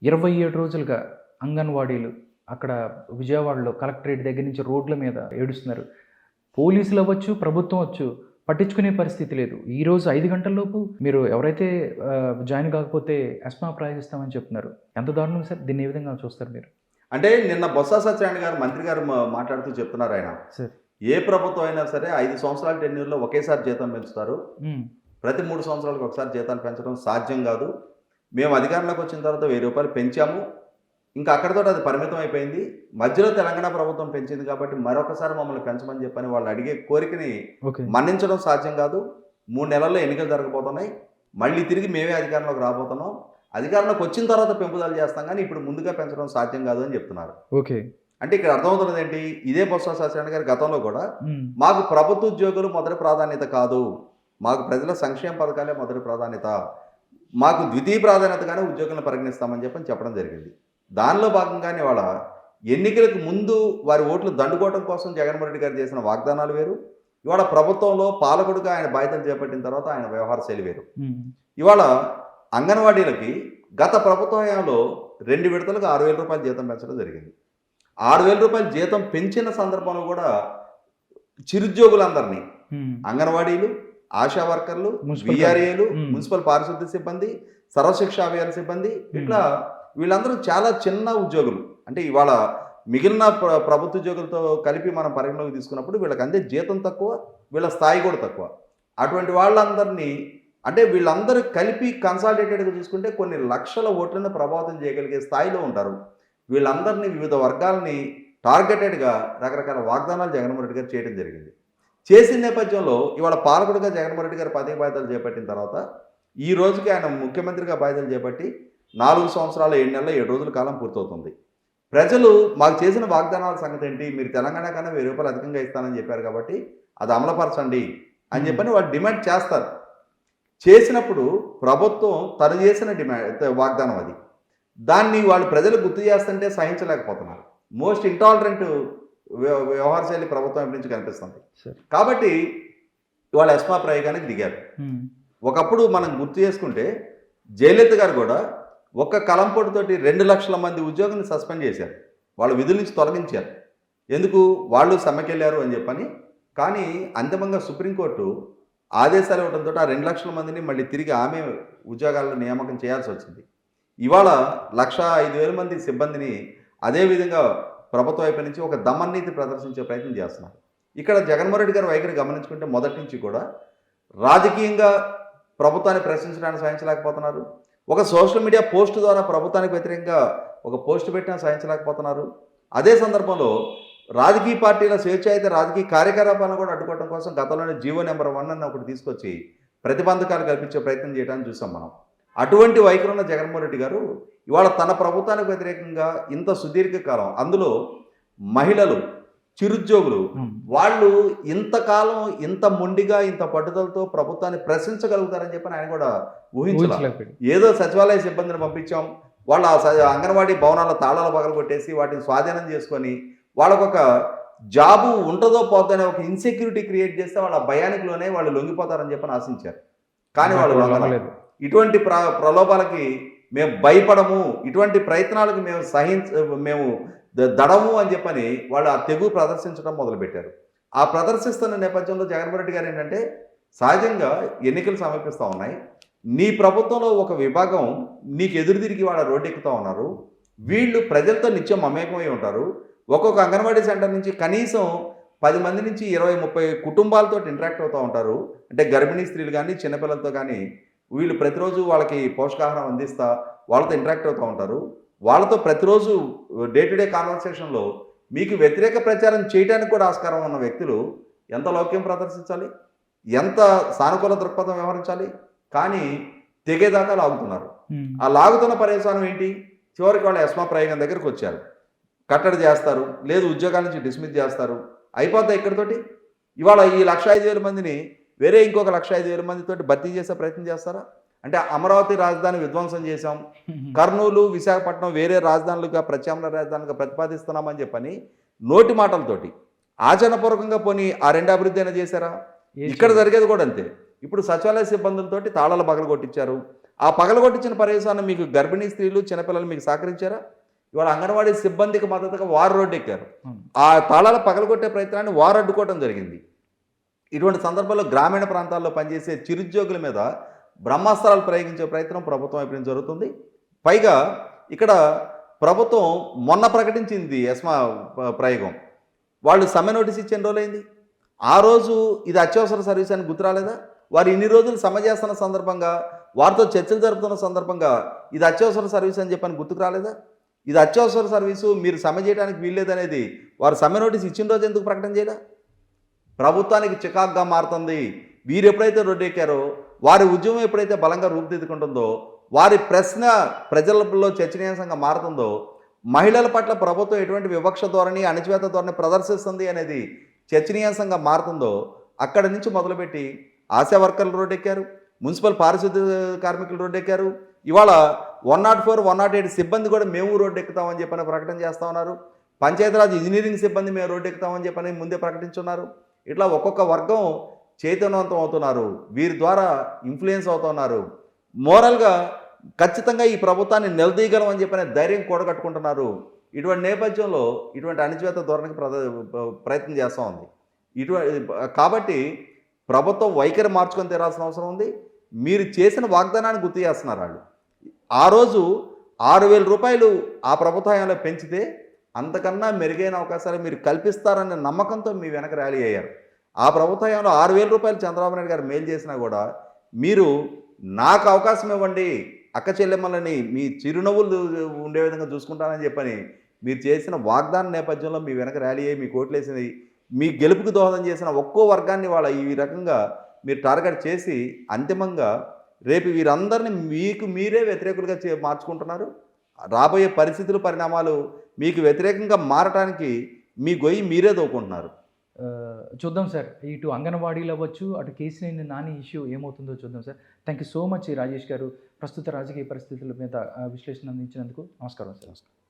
27 రోజులుగా అంగన్వాడీలు అక్కడ విజయవాడలో కలెక్టరేట్ దగ్గర నుంచి రోడ్ల మీద ఏడుస్తున్నారు. పోలీసులు అవ్వచ్చు, ప్రభుత్వం అవ్వచ్చు పట్టించుకునే పరిస్థితి లేదు. ఈరోజు 5 గంటల్లోపు మీరు ఎవరైతే జాయిన్ కాకపోతే ఎస్మా ప్రయోగిస్తామని చెప్తున్నారు. ఎంత దారుణం సార్! దీన్ని ఏ విధంగా చూస్తారు మీరు? అంటే నిన్న బొత్స సత్యనారాయణ గారు మంత్రి గారు మాట్లాడుతూ చెప్తున్నారు ఆయన. సార్. ఏ ప్రభుత్వం అయినా సరే 5 సంవత్సరాల టెన్యూర్‌లో ఒకేసారి జీతం పెంచుతారు. హ్మ్. ప్రతి 3 సంవత్సరాలకు ఒకసారి జీతాలు పెంచడం సాధ్యం కాదు. మేము అధికారంలోకి వచ్చిన తర్వాత రూ. 1000 పెంచాము. ఇంకా అక్కడితోటి అది పరిమితం అయిపోయింది. మధ్యలో తెలంగాణ ప్రభుత్వం పెంచింది కాబట్టి మరొకసారి మమ్మల్ని పెంచమని చెప్పని వాళ్ళు అడిగే కోరికని ఓకే. మన్నించడం సాధ్యం కాదు. 3 నెలల్లో ఎన్నికలు జరగబోతున్నాయి. మళ్ళీ తిరిగి మేమే అధికారంలోకి రాబోతున్నాం. అధికారంలోకి వచ్చిన తర్వాత పెంపుదల చేస్తాం కానీ ఇప్పుడు ముందుగా పెంచడం సాధ్యం కాదు అని చెప్తున్నారు. ఓకే. అంటే ఇక్కడ అర్థమవుతున్నది ఏంటి? ఇదే బొత్స సత్యనారాయణ గారు గతంలో కూడా హ్మ్. మాకు ప్రభుత్వ ఉద్యోగులు మొదటి ప్రాధాన్యత కాదు, మాకు ప్రజల సంక్షేమ పథకాలే మొదటి ప్రాధాన్యత, మాకు ద్వితీయ ప్రాధాన్యతగానే ఉద్యోగులను పరిగణిస్తామని చెప్పడం జరిగింది. దానిలో భాగంగానే ఇవాళ ఎన్నికలకు ముందు వారి ఓట్లు దండుకోవడం కోసం జగన్మోహన్ రెడ్డి గారు చేసిన వాగ్దానాలు వేరు, ఇవాళ ప్రభుత్వంలో పాలకుడిగా ఆయన బాధ్యతలు చేపట్టిన తర్వాత ఆయన వ్యవహార శైలి వేరు. ఇవాళ అంగన్వాడీలకి గత ప్రభుత్వ హయాంలో 2 విడతలుగా 6,000 రూపాయలు జీతం పెంచడం జరిగింది. 6,000 రూపాయలు జీతం పెంచిన సందర్భంలో కూడా చిరుద్యోగులందరినీ అంగన్వాడీలు, ఆశా వర్కర్లు, విఆర్ఏలు, మున్సిపల్ పారిశుద్ధ్య సిబ్బంది, సర్వశిక్ష అభియాన సిబ్బంది, ఇట్లా వీళ్ళందరూ చాలా చిన్న ఉద్యోగులు. అంటే ఇవాళ మిగిలిన ప్రభుత్వ ఉద్యోగులతో కలిపి మనం పరిగణలోకి తీసుకున్నప్పుడు వీళ్ళకి అందే జీతం తక్కువ, వీళ్ళ స్థాయి కూడా తక్కువ. అటువంటి వాళ్ళందరినీ అంటే వీళ్ళందరూ కలిపి కన్సాలిడేటెడ్గా చూసుకుంటే కొన్ని లక్షల ఓట్లను ప్రభావితం చేయగలిగే స్థాయిలో ఉంటారు. వీళ్ళందరినీ వివిధ వర్గాలని టార్గెటెడ్గా రకరకాల వాగ్దానాలు జగన్మోహన్ రెడ్డి గారు చేయడం జరిగింది. చేసిన నేపథ్యంలో ఇవాళ పాలకుడిగా జగన్మోహన్ రెడ్డి గారు పదవి బాధ్యతలు చేపట్టిన తర్వాత ఈ రోజుకి ఆయన ముఖ్యమంత్రిగా బాధ్యతలు చేపట్టి 4 సంవత్సరాల 7 నెలల 7 రోజుల కాలం పూర్తవుతుంది. ప్రజలు మాకు చేసిన వాగ్దానాల సంగతి ఏంటి, మీరు తెలంగాణ కన్నా 1000 రూపాయలు అధికంగా ఇస్తానని చెప్పారు కాబట్టి అది అమలుపరచండి అని చెప్పని వాళ్ళు డిమాండ్ చేస్తారు. చేసినప్పుడు ప్రభుత్వం తను చేసిన వాగ్దానం అది, దాన్ని వాళ్ళు ప్రజలు గుర్తు చేస్తుంటే సహించలేకపోతున్నారు. మోస్ట్ ఇంటాలరెంట్ వ్యవహార శైలి ప్రభుత్వం నుంచి కనిపిస్తుంది. కాబట్టి ఇవాళ ఎస్మా ప్రయోగానికి దిగారు. ఒకప్పుడు మనం గుర్తు చేసుకుంటే జయలలిత గారు కూడా ఒక్క కలంపోటుతోటి 2 లక్షల మంది ఉద్యోగులను సస్పెండ్ చేశారు, వాళ్ళ విధుల నుంచి తొలగించారు. ఎందుకు? వాళ్ళు సమ్మెకెళ్ళారు అని చెప్పని. కానీ అంతిమంగా సుప్రీంకోర్టు ఆదేశాలు ఇవ్వడంతో ఆ 2 లక్షల మందిని మళ్ళీ తిరిగి ఆమె ఉద్యోగాల్లో నియామకం చేయాల్సి వచ్చింది. ఇవాళ 1,05,000 మంది సిబ్బందిని అదేవిధంగా ప్రభుత్వ వైపు నుంచి ఒక దమన్నీతి ప్రదర్శించే ప్రయత్నం చేస్తున్నారు. ఇక్కడ జగన్మోహన్ రెడ్డి గారి వైఖరి గమనించుకుంటే మొదటి నుంచి కూడా రాజకీయంగా ప్రభుత్వాన్ని ప్రశ్నించడానికి సహించలేకపోతున్నారు. ఒక సోషల్ మీడియా పోస్ట్ ద్వారా ప్రభుత్వానికి వ్యతిరేకంగా ఒక పోస్ట్ పెట్టినా సహించలేకపోతున్నారు. అదే సందర్భంలో రాజకీయ పార్టీల స్వేచ్ఛాయుత రాజకీయ కార్యకలాపాలను కూడా అడ్డుకోవడం కోసం గతంలోనే జీవో నెంబర్ 1 అని ఒకటి తీసుకొచ్చి ప్రతిబంధకాలు కల్పించే ప్రయత్నం చేయడానికి చూసాం మనం. అటువంటి వైఖరి ఉన్న జగన్మోహన్ రెడ్డి గారు ఇవాళ తన ప్రభుత్వానికి వ్యతిరేకంగా ఇంత సుదీర్ఘకాలం, అందులో మహిళలు, చిరుద్యోగులు, వాళ్ళు ఇంతకాలం ఇంత మొండిగా ఇంత పట్టుదలతో ప్రభుత్వాన్ని ప్రశ్నించగలుగుతారని చెప్పని ఆయన కూడా ఊహించలేదు. ఏదో సచివాలయ సిబ్బందిని పంపించాం, వాళ్ళ అంగన్వాడీ భవనాల తాళాలు పగలు కొట్టేసి వాటిని స్వాధీనం చేసుకొని వాళ్ళకొక జాబు ఉంటుందో పోతుందనే ఒక ఇన్సెక్యూరిటీ క్రియేట్ చేస్తే వాళ్ళ భయానికిలోనే వాళ్ళు లొంగిపోతారని చెప్పని ఆశించారు. కానీ వాళ్ళు లొంగలేదు. ఇటువంటి ప్రలోభాలకి మేము భయపడము, ఇటువంటి ప్రయత్నాలకు మేము దడము అని చెప్పని వాళ్ళు ఆ తెగు ప్రదర్శించడం మొదలుపెట్టారు. ఆ ప్రదర్శిస్తున్న నేపథ్యంలో జగన్మోహన్ రెడ్డి గారు ఏంటంటే, సహజంగా ఎన్నికలు సమీపిస్తూ ఉన్నాయి, నీ ప్రభుత్వంలో ఒక విభాగం నీకు ఎదురు తిరిగి వాళ్ళ రోడ్డు ఎక్కుతూ ఉన్నారు, వీళ్ళు ప్రజలతో నిత్యం మమేకమై ఉంటారు, ఒక్కొక్క అంగన్వాడీ సెంటర్ నుంచి కనీసం 10 మంది నుంచి 20-30 కుటుంబాలతో ఇంటరాక్ట్ అవుతూ ఉంటారు. అంటే గర్భిణీ స్త్రీలు కానీ చిన్నపిల్లలతో కానీ వీళ్ళు ప్రతిరోజు వాళ్ళకి పోషకాహారం అందిస్తా వాళ్ళతో ఇంటరాక్ట్ అవుతూ ఉంటారు. వాళ్ళతో ప్రతిరోజు డే టు డే కాన్వర్సేషన్లో మీకు వ్యతిరేక ప్రచారం చేయడానికి కూడా ఆస్కారం ఉన్న వ్యక్తులు ఎంత లౌక్యం ప్రదర్శించాలి, ఎంత సానుకూల దృక్పథం వ్యవహరించాలి, కానీ తెగేదాకా లాగుతున్నారు. ఆ లాగుతున్న పర్యవసానం ఏంటి? చివరికి వాళ్ళ ఎస్మా ప్రయోగం దగ్గరికి వచ్చారు, కట్టడి చేస్తారు, లేదు ఉద్యోగాల నుంచి డిస్మిస్ చేస్తారు, అయిపోతాయి ఇక్కడితోటి. ఇవాళ ఈ 1,05,000 మందిని వేరే ఇంకొక 1,05,000 మందితోటి భర్తీ చేసే ప్రయత్నం చేస్తారా? అంటే అమరావతి రాజధాని విధ్వంసం చేశాం, కర్నూలు, విశాఖపట్నం వేరే రాజధానులుగా ప్రత్యామ్నాయ రాజధానులుగా ప్రతిపాదిస్తున్నామని చెప్పని నోటి మాటలతోటి ఆచరణపూర్వకంగా పోనీ ఆ 2 అభివృద్ధి అయినా చేశారా? ఇక్కడ జరిగేది కూడా అంతే. ఇప్పుడు సచివాలయ సిబ్బందులతోటి తాళాలు పగలు కొట్టించారు, ఆ పగలగొట్టించిన ప్రదేశాన్ని మీకు గర్భిణీ స్త్రీలు చిన్నపిల్లలు మీకు సహకరించారా? ఇవాళ అంగన్వాడీ సిబ్బందికి మద్దతుగా వారు రోడ్డు ఎక్కారు. ఆ తాళాలు పగలగొట్టే ప్రయత్నాన్ని వారు అడ్డుకోవడం జరిగింది. ఇటువంటి సందర్భంలో గ్రామీణ ప్రాంతాల్లో పనిచేసే చిరుద్యోగుల మీద బ్రహ్మాస్త్రాలు ప్రయోగించే ప్రయత్నం ప్రభుత్వం వైపు నుంచి జరుగుతుంది. పైగా ఇక్కడ ప్రభుత్వం మొన్న ప్రకటించింది ఎస్మా ప్రయోగం. వాళ్ళు సమ్మె నోటీస్ ఇచ్చి ఎన్ని రోజులైంది? ఆ రోజు ఇది అత్యవసర సర్వీస్ అని గుర్తు రాలేదా? వారు ఇన్ని రోజులు సమ్మె చేస్తున్న సందర్భంగా, వారితో చర్చలు జరుపుతున్న సందర్భంగా ఇది అత్యవసర సర్వీస్ అని చెప్పని గుర్తుకు రాలేదా? ఇది అత్యవసర సర్వీసు, మీరు సమ్మె చేయడానికి వీల్లేదనేది వారు సమ్మె నోటీస్ ఇచ్చిన రోజు ఎందుకు ప్రకటన చేయలే? ప్రభుత్వానికి చికాకుగా మారుతుంది. వీరు ఎప్పుడైతే రోడ్డు ఎక్కారో, వారి ఉద్యమం ఎప్పుడైతే బలంగా రూపుదిద్దుకుంటుందో, వారి ప్రశ్న ప్రజలలో చర్చనీయాంశంగా మారుతుందో, మహిళల పట్ల ప్రభుత్వం ఎటువంటి వివక్ష ధోరణి, అణచివేత ధోరణి ప్రదర్శిస్తుంది అనేది చర్చనీయాంశంగా మారుతుందో, అక్కడి నుంచి మొదలుపెట్టి ఆశా వర్కర్లు రోడ్డు ఎక్కారు, మున్సిపల్ పారిశుద్ధ్య కార్మికులు రోడ్డు ఎక్కారు. ఇవాళ 104, 108 సిబ్బంది కూడా మేము రోడ్డు ఎక్కుతామని చెప్పని ప్రకటన చేస్తూ ఉన్నారు. పంచాయతీరాజ్ ఇంజనీరింగ్ సిబ్బంది మేము రోడ్డు ఎక్కుతామని చెప్పని ముందే ప్రకటించున్నారు. ఇట్లా ఒక్కొక్క వర్గం చైతన్యవంతం అవుతున్నారు, వీరి ద్వారా ఇన్ఫ్లుయెన్స్ అవుతున్నారు. మోరల్గా ఖచ్చితంగా ఈ ప్రభుత్వాన్ని నిలదీయగలం అని చెప్పిన ధైర్యం కూడగట్టుకుంటున్నారు. ఇటువంటి నేపథ్యంలో ఇటువంటి అణచివేత ధోరణికి ప్రయత్నం చేస్తూ ఉంది. కాబట్టి ప్రభుత్వం వైఖరి మార్చుకొని తీరాల్సిన అవసరం ఉంది. మీరు చేసిన వాగ్దానాన్ని గుర్తు చేస్తున్నారు వాళ్ళు. ఆ రోజు 6,000 రూపాయలు ఆ ప్రభుత్వంలో పెంచితే అంతకన్నా మెరుగైన అవకాశాలు మీరు కల్పిస్తారనే నమ్మకంతో మీ వెనక ర్యాలీ అయ్యారు. ఆ ప్రభుత్వంలో 6,000 రూపాయలు చంద్రబాబు నాయుడు గారు మేలు చేసినా కూడా మీరు నాకు అవకాశం ఇవ్వండి, అక్క చెల్లెమ్మలని మీ చిరునవ్వులు ఉండే విధంగా చూసుకుంటానని చెప్పని మీరు చేసిన వాగ్దాన నేపథ్యంలో మీ వెనక ర్యాలీ అయ్యి మీకు ఓట్లేసింది, మీ గెలుపుకు దోహదం చేసిన ఒక్కో వర్గాన్ని వాళ్ళ ఈ రకంగా మీరు టార్గెట్ చేసి అంతిమంగా రేపు వీరందరినీ మీకు మీరే వ్యతిరేకులుగా మార్చుకుంటున్నారు. రాబోయే పరిస్థితులు, పరిణామాలు మీకు వ్యతిరేకంగా మారటానికి మీ గొయ్యి మీరే దోకుంటున్నారు. చూద్దాం సార్, ఇటు అంగన్వాడీలు అవ్వచ్చు, అటు కేసీఆర్ నాని ఇష్యూ ఏమవుతుందో చూద్దాం sir. Thank you so much Rajesh గారు, ప్రస్తుత రాజకీయ పరిస్థితుల మీద విశ్లేషణ అందించినందుకు. నమస్కారం సార్.